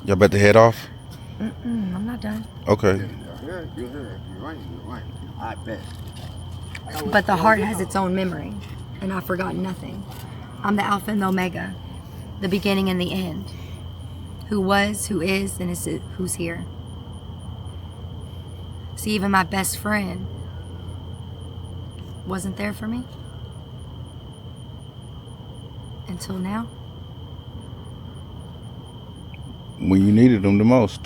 Y'all about to head off? I'm not done. Okay. You're right. I bet. But the heart has its own memory, and I've forgotten nothing. I'm the Alpha and the Omega, the beginning and the end. Who was, who is, and who's here. See, even my best friend wasn't there for me. Until now. When you needed them the most.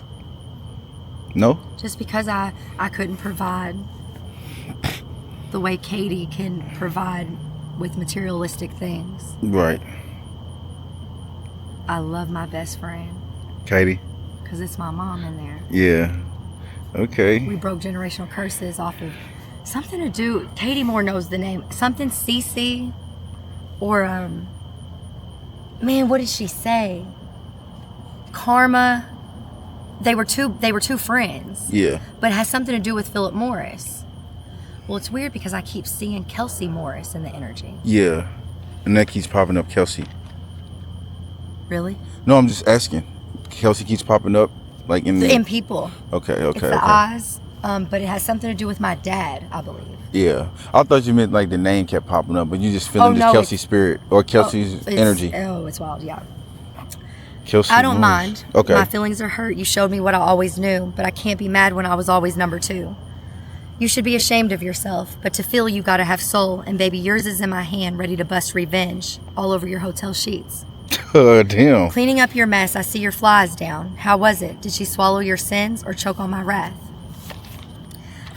No? Just because I couldn't provide the way Katie can provide with materialistic things. Right. I love my best friend. Katie? Because it's my mom in there. Yeah. Okay. We broke generational curses off of something to do, Katie Moore knows the name, something CC or man, what did she say? Karma. They were two friends. Yeah. But it has something to do with Philip Morris. Well, it's weird because I keep seeing Kelsey Morris in the energy. Yeah. And that keeps popping up, Kelsey. Really? No, I'm just asking. Kelsey keeps popping up, like in people. Okay. It's the eyes, but it has something to do with my dad, I believe. Yeah. I thought you meant like the name kept popping up, but you just feeling this Kelsey spirit or Kelsey's energy. Oh, it's wild, yeah. Kelsey I don't Morris. mind. Okay. My feelings are hurt. You showed me what I always knew, but I can't be mad when I was always number 2. You should be ashamed of yourself, but to feel you gotta have soul, and baby, yours is in my hand, ready to bust revenge all over your hotel sheets. Damn. Cleaning up your mess, I see your flies down. How was it? Did she swallow your sins or choke on my wrath?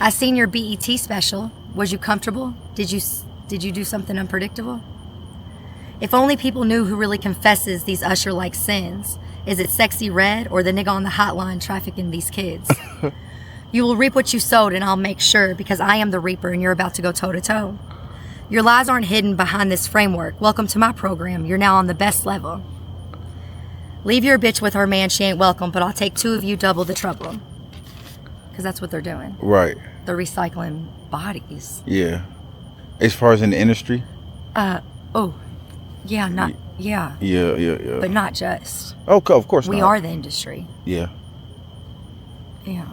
I seen your BET special. Was you comfortable? Did you do something unpredictable? If only people knew who really confesses these Usher-like sins. Is it Sexy Red or the nigga on the hotline trafficking these kids? You will reap what you sowed, and I'll make sure, because I am the reaper and you're about to go toe-to-toe. Your lies aren't hidden behind this framework. Welcome to my program. You're now on the best level. Leave your bitch with her man. She ain't welcome, but I'll take 2 of you, double the trouble. Because that's what they're doing. Right. They're recycling bodies. Yeah. As far as in the industry? Yeah, yeah. Yeah. But not just. Oh, of course not. We are the industry. Yeah. Yeah.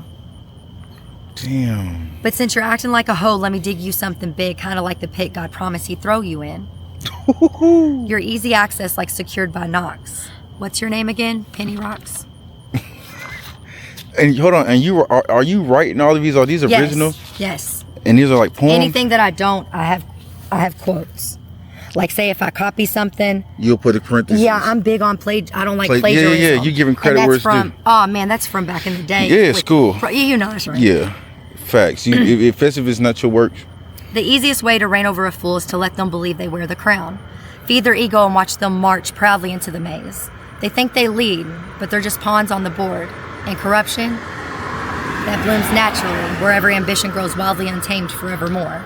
Damn. But since you're acting like a hoe, let me dig you something big, kind of like the pit God promised he'd throw you in. You're easy access, like secured by Knox. What's your name again? Penny Rocks? And hold on, and are you writing all of these? Are these original? Yes. And these are like poems? Anything that I don't, I have quotes. Like, say if I copy something, you'll put a parenthesis. Yeah, I'm big on I don't like plagiarism. Yeah, you giving credit where it's due. Oh man, that's from back in the day. Yeah, school. You know that's right. Yeah, facts. If it's not your work. The easiest way to reign over a fool is to let them believe they wear the crown. Feed their ego and watch them march proudly into the maze. They think they lead, but they're just pawns on the board. And corruption, that blooms naturally wherever ambition grows wildly untamed forevermore.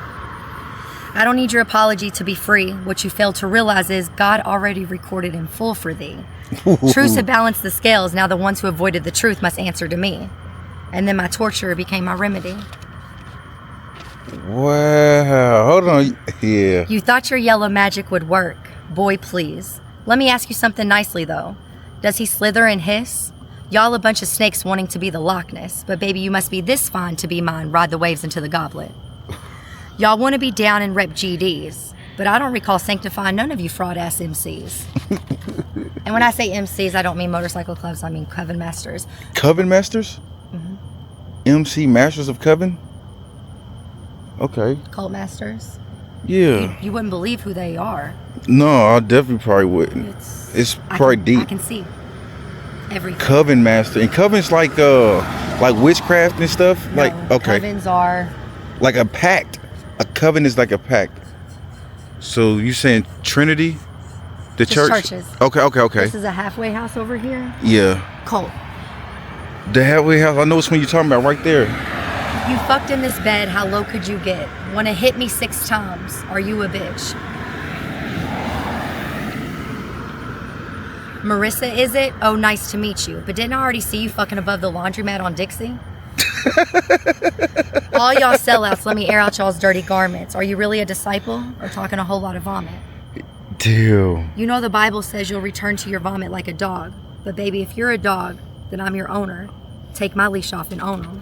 I don't need your apology to be free. What you failed to realize is God already recorded in full for thee. Truths had balanced the scales. Now the ones who avoided the truth must answer to me. And then my torture became my remedy. Wow. Hold on. Yeah. You thought your yellow magic would work. Boy, please. Let me ask you something nicely, though. Does he slither and hiss? Y'all a bunch of snakes wanting to be the Loch Ness. But baby, you must be this fine to be mine. Ride the waves into the goblet. Y'all want to be down and rep GDs. But I don't recall sanctifying none of you fraud-ass MCs. And when I say MCs, I don't mean motorcycle clubs. I mean Coven Masters. Coven Masters? Mm-hmm. MC Masters of Coven? Okay. Cult Masters. Yeah. You wouldn't believe who they are. No, I definitely probably wouldn't. It's probably deep. I can see everything. Coven Master. And Coven's like witchcraft and stuff? No, like, okay. Covens are... like a pact. A coven is like a pact. So you saying Trinity? The Just church? churches. Okay. This is a halfway house over here. Yeah. Cult. The halfway house. I know which one you're talking about right there. You fucked in this bed. How low could you get? Wanna hit me 6 times? Are you a bitch? Marissa, is it? Oh, nice to meet you. But didn't I already see you fucking above the laundromat on Dixie? All y'all sellouts, let me air out y'all's dirty garments. Are you really a disciple or talking a whole lot of vomit? Damn. You know the Bible says you'll return to your vomit like a dog. But baby, if you're a dog, then I'm your owner. Take my leash off and own them.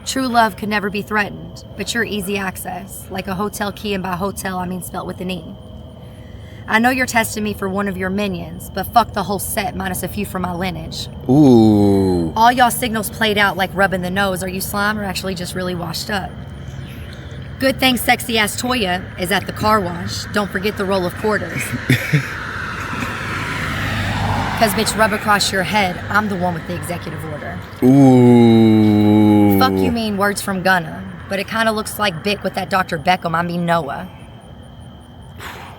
True love could never be threatened, but you're easy access, like a hotel key, and by hotel I mean spelt with an E. I know you're testing me for one of your minions, but fuck the whole set minus a few from my lineage. Ooh. All y'all signals played out like rubbing the nose. Are you slime or actually just really washed up? Good thing sexy ass Toya is at the car wash. Don't forget the roll of quarters. Cause bitch, rub across your head, I'm the one with the executive order. Ooh. Fuck you mean words from Gunna, but it kinda looks like Bick with that Dr. Beckham, I mean Noah.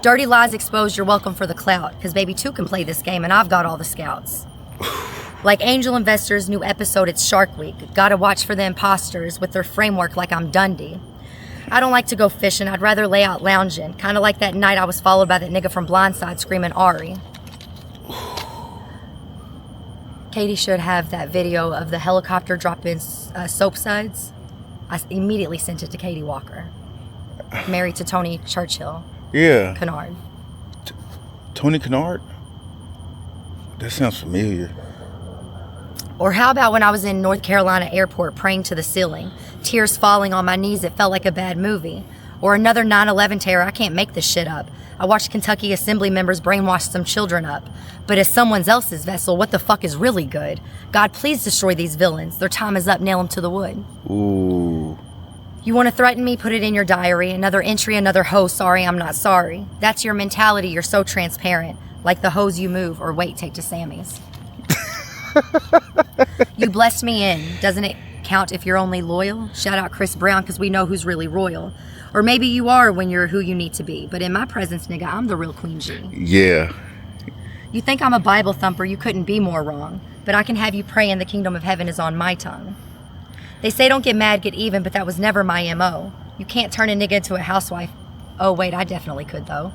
Dirty lies exposed, you're welcome for the clout, cause baby 2 can play this game and I've got all the scouts. Like Angel Investors' new episode, it's Shark Week. Gotta watch for the imposters with their framework like I'm Dundee. I don't like to go fishing, I'd rather lay out lounging. Kinda like that night I was followed by that nigga from Blindside screaming Ari. Katie should have that video of the helicopter dropping soap suds. I immediately sent it to Katie Walker. Married to Tony Churchill. Yeah. Kennard. Tony Kennard? That sounds familiar. Or how about when I was in North Carolina airport praying to the ceiling, tears falling on my knees, it felt like a bad movie. Or another 9/11 terror, I can't make this shit up. I watched Kentucky Assembly members brainwash some children up. But as someone else's vessel, what the fuck is really good? God, please destroy these villains. Their time is up, nail them to the wood. Ooh. You want to threaten me? Put it in your diary. Another entry, another hoe. Sorry, I'm not sorry. That's your mentality. You're so transparent. Like the hose you move, or wait, take to Sammy's. You blessed me in. Doesn't it count if you're only loyal? Shout out Chris Brown, because we know who's really royal. Or maybe you are when you're who you need to be. But in my presence, nigga, I'm the real Queen G. Yeah. You think I'm a Bible thumper, you couldn't be more wrong. But I can have you praying the kingdom of heaven is on my tongue. They say don't get mad, get even, but that was never my MO. You can't turn a nigga into a housewife. Oh wait, I definitely could though.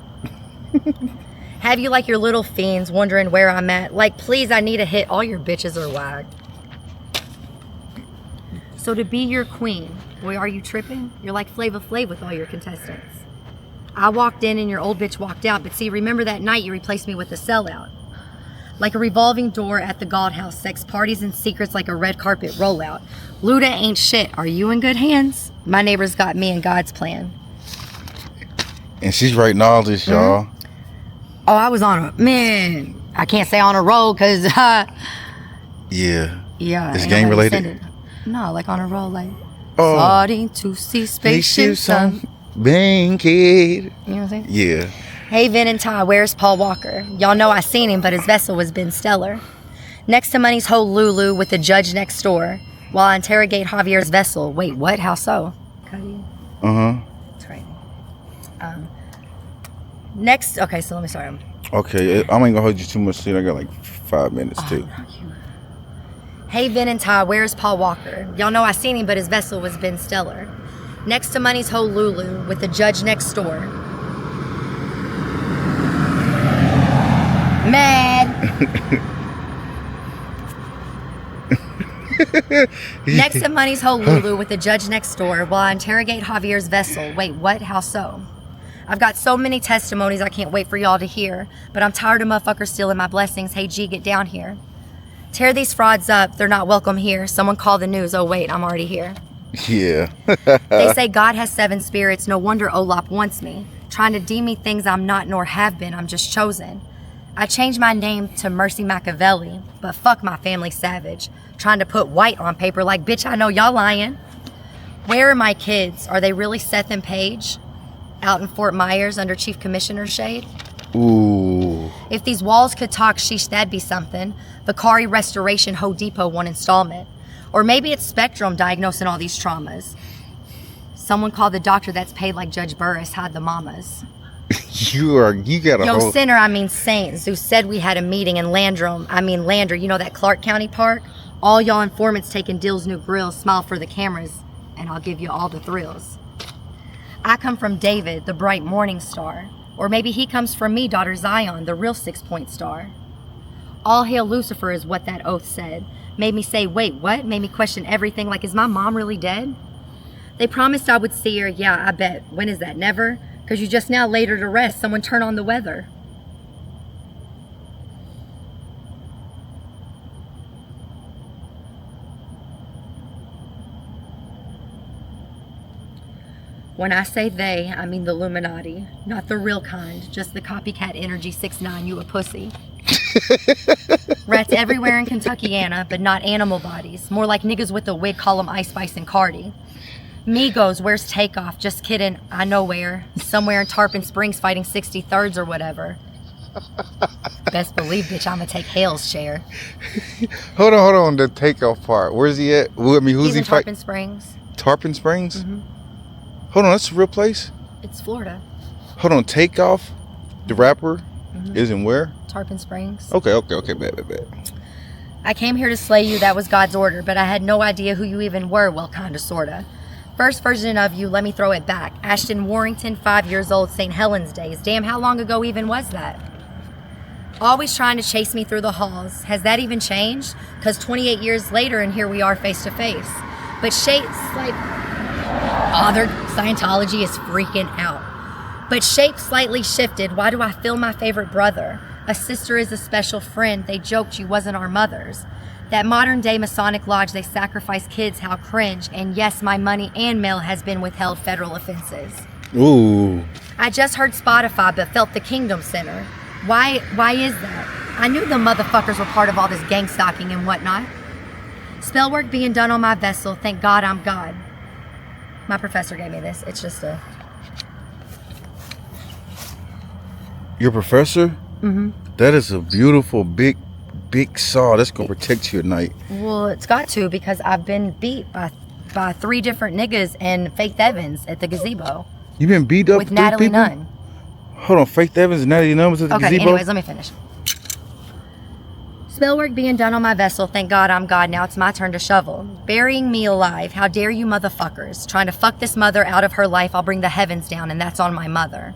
Have you like your little fiends wondering where I'm at? Like, please, I need a hit. All your bitches are whack. So to be your queen, boy, are you tripping? You're like Flava Flav with all your contestants. I walked in and your old bitch walked out, but see, remember that night you replaced me with a sellout. Like a revolving door at the God House, sex parties and secrets like a red carpet rollout. Luda ain't shit. Are you in good hands? My neighbor's got me in God's plan. And she's writing all this, y'all. Oh, I was on a, man, I can't say on a roll because, Yeah. yeah. It's ain't gang nobody related? send it. No, like on a roll, like, Oh. starting to see spaceships on. Bank it. You know what I'm saying? Yeah. Hey, Vin and Ty, where's Paul Walker? Y'all know I seen him, but his vessel was Ben Stellar. Next to Money's whole Lulu with the judge next door, while I interrogate Javier's vessel. Wait, what? How so? Uh-huh. That's right. Next, okay, so let me start. Okay, I ain't gonna hold you too much. I got like 5 minutes too. Hey, Vin and Ty, where's Paul Walker? Y'all know I seen him, but his vessel was Ben Stellar. Next to Money's whole Lulu with the judge next door. Mad. Next to Money's whole Lulu with the judge next door while I interrogate Javier's vessel. Wait, what? How so? I've got so many testimonies I can't wait for y'all to hear, but I'm tired of motherfuckers stealing my blessings. Hey G, get down here. Tear these frauds up. They're not welcome here. Someone call the news. Oh wait, I'm already here. Yeah. They say God has 7 spirits. No wonder Olap wants me. Trying to deem me things I'm not nor have been. I'm just chosen. I changed my name to Mercy Machiavelli, but fuck my family savage. Trying to put white on paper like, bitch, I know y'all lying. Where are my kids? Are they really Seth and Paige? Out in Fort Myers under Chief Commissioner's shade? Ooh. If these walls could talk, sheesh, that'd be something. Vicari Restoration Ho Depot 1 installment. Or maybe it's Spectrum diagnosing all these traumas. Someone called the doctor that's paid like Judge Burris hide the mamas. You got a Yo, whole... sinner, I mean saint. Zeus said we had a meeting in Lander, you know that Clark County park? All y'all informants taking Dill's new grills, smile for the cameras, and I'll give you all the thrills. I come from David, the bright morning star. Or maybe he comes from me, daughter Zion, the real 6-point star. All hail Lucifer is what that oath said. Made me say, wait, what? Made me question everything like, is my mom really dead? They promised I would see her, yeah, I bet. When is that? Never? Because you just now laid her to rest. Someone turn on the weather. When I say they, I mean the Illuminati. Not the real kind, just the copycat energy 6'9", you a pussy. Rats everywhere in Kentuckiana, but not animal bodies. More like niggas with a wig, call them Ice Spice and Cardi. Migos, where's Takeoff? Just kidding, I know where. Somewhere in Tarpon Springs fighting 63rds or whatever. Best believe, bitch, I'ma take Hale's share. Hold on, the Takeoff part. Where's he at? I mean, who's He's he in fighting? Tarpon Springs. Tarpon Springs? Mm-hmm. Hold on, that's a real place? It's Florida. Hold on, Takeoff, the rapper, is in where? Tarpon Springs. Okay, bad. I came here to slay you, that was God's order, but I had no idea who you even were, well, kinda, sorta. First version of you, let me throw it back. Ashton Warrington, 5 years old, St. Helens days. Damn, how long ago even was that? Always trying to chase me through the halls. Has that even changed? Because 28 years later, and here we are face to face. But shapes like... Oh, their Scientology is freaking out. But shape slightly shifted. Why do I feel my favorite brother? A sister is a special friend. They joked you wasn't our mothers. That modern day Masonic lodge, they sacrifice kids, how cringe. And yes, my money and mail has been withheld, federal offenses. Ooh. I just heard Spotify, but felt the Kingdom Center. Why is that? I knew the motherfuckers were part of all this gang stalking and whatnot. Spell work being done on my vessel. Thank God I'm God. My professor gave me this. It's just a... Your professor? Mm-hmm. That is a beautiful, big saw. That's going to protect you at night. Well, it's got to, because I've been beat by 3 different niggas and Faith Evans at the gazebo. You been beat up with 3 Natalie people? Nunn. Hold on, Faith Evans and Natalie Nunn was at the Okay, gazebo? anyways, let me finish. Spell work being done on my vessel. Thank God I'm God. Now it's my turn to shovel. Burying me alive. How dare you motherfuckers. Trying to fuck this mother out of her life. I'll bring the heavens down, and that's on my mother.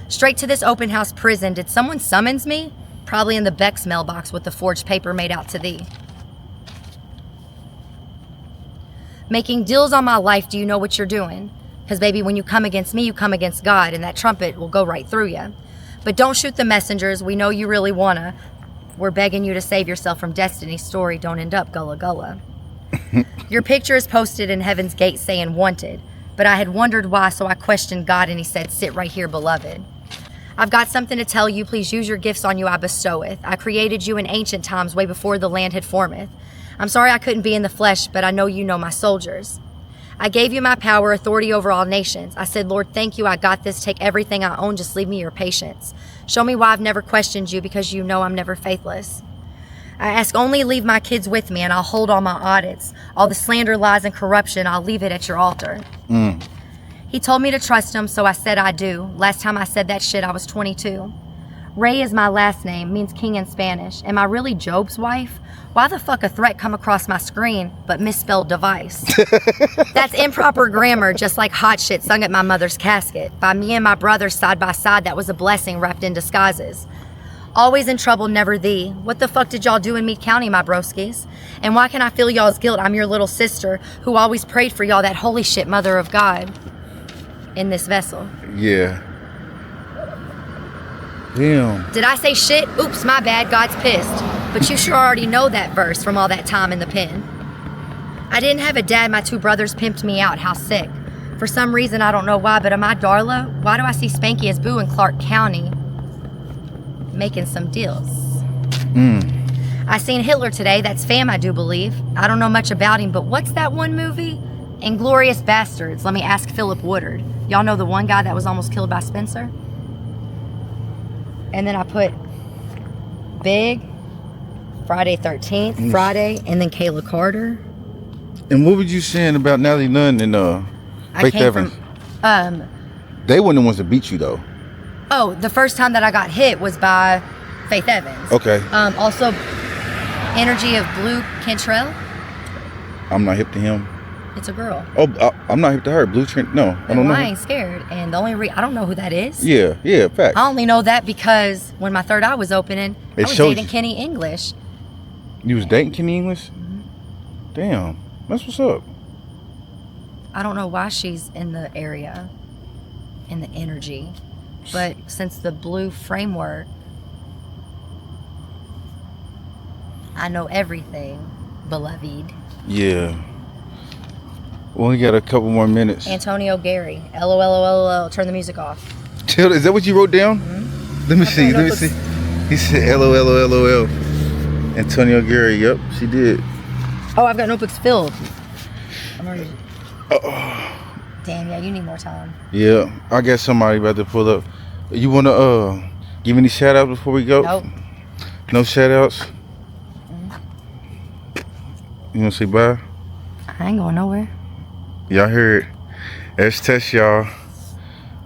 Straight to this open house prison. Did someone summons me? Probably in the Beck's mailbox with the forged paper made out to thee. Making deals on my life. Do you know what you're doing? Because, baby, when you come against me, you come against God, and that trumpet will go right through you. But don't shoot the messengers. We know you really wanna. We're begging you to save yourself from Destiny's story. Don't end up Gullah Gullah. Your picture is posted in Heaven's Gate saying wanted. But I had wondered why, so I questioned God, and he said, sit right here, beloved. I've got something to tell you. Please use your gifts on you I bestoweth. I created you in ancient times, way before the land had formeth. I'm sorry I couldn't be in the flesh, but I know you know my soldiers. I gave you my power, authority over all nations. I said, Lord, thank you, I got this. Take everything I own, just leave me your patience. Show me why I've never questioned you, because you know I'm never faithless. I ask only leave my kids with me, and I'll hold all my audits. All the slander, lies, and corruption, I'll leave it at your altar. He told me to trust him, so I said I do. Last time I said that shit, I was 22. Ray is my last name, means king in Spanish. Am I really Job's wife? Why the fuck a threat come across my screen, but misspelled device? That's improper grammar, just like hot shit sung at my mother's casket. By me and my brother side by side, that was a blessing wrapped in disguises. Always in trouble, never thee. What the fuck did y'all do in Meade County, my broskies? And why can I feel y'all's guilt? I'm your little sister who always prayed for y'all, that holy shit mother of God in this vessel. Yeah. Damn. Did I say shit? Oops, my bad, God's pissed. But you sure already know that verse from all that time in the pen. I didn't have a dad, my 2 brothers pimped me out, how sick. For some reason, I don't know why, but am I Darla? Why do I see Spanky as Boo in Clark County making some deals? I seen Hitler today, that's fam, I do believe. I don't know much about him, but what's that one movie? Inglourious Bastards. Let me ask Philip Woodard. Y'all know the one guy that was almost killed by Spencer? And then I put Big, Friday 13th, Friday, and then Kayla Carter. And what were you saying about Natalie Nunn and Faith Evans? They weren't the ones that beat you, though. Oh, the first time that I got hit was by Faith Evans. Okay. Also, Energy of Blue Cantrell. I'm not hip to him. It's a girl. Oh, I'm not hip to her. Blue Trent. No, I don't know. I ain't scared. And the only I don't know who that is. Yeah, fact. I only know that because when my third eye was opening, I was dating Kenny English. You was dating Kenny English? Damn, that's what's up. I don't know why she's in the area, in the energy, but since the blue framework, I know everything, beloved. Yeah. We only got a couple more minutes. Antonio Gary. LOL. Turn the music off. Is that what you wrote down? Mm-hmm. Let me see. Let me see. He said LOL. Antonio Gary. Yep, she did. Oh, I've got notebooks filled. I'm already. Damn, yeah, you need more time. Yeah, I got somebody about to pull up. You wanna give any shout outs before we go? Nope. No shout outs? You wanna say bye? I ain't going nowhere. Y'all heard. That's Tess, y'all.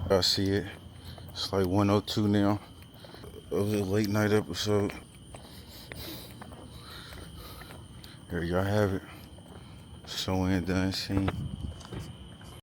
I see it. It's like 1:02 now. It was a late night episode. There y'all have it. So and done scene.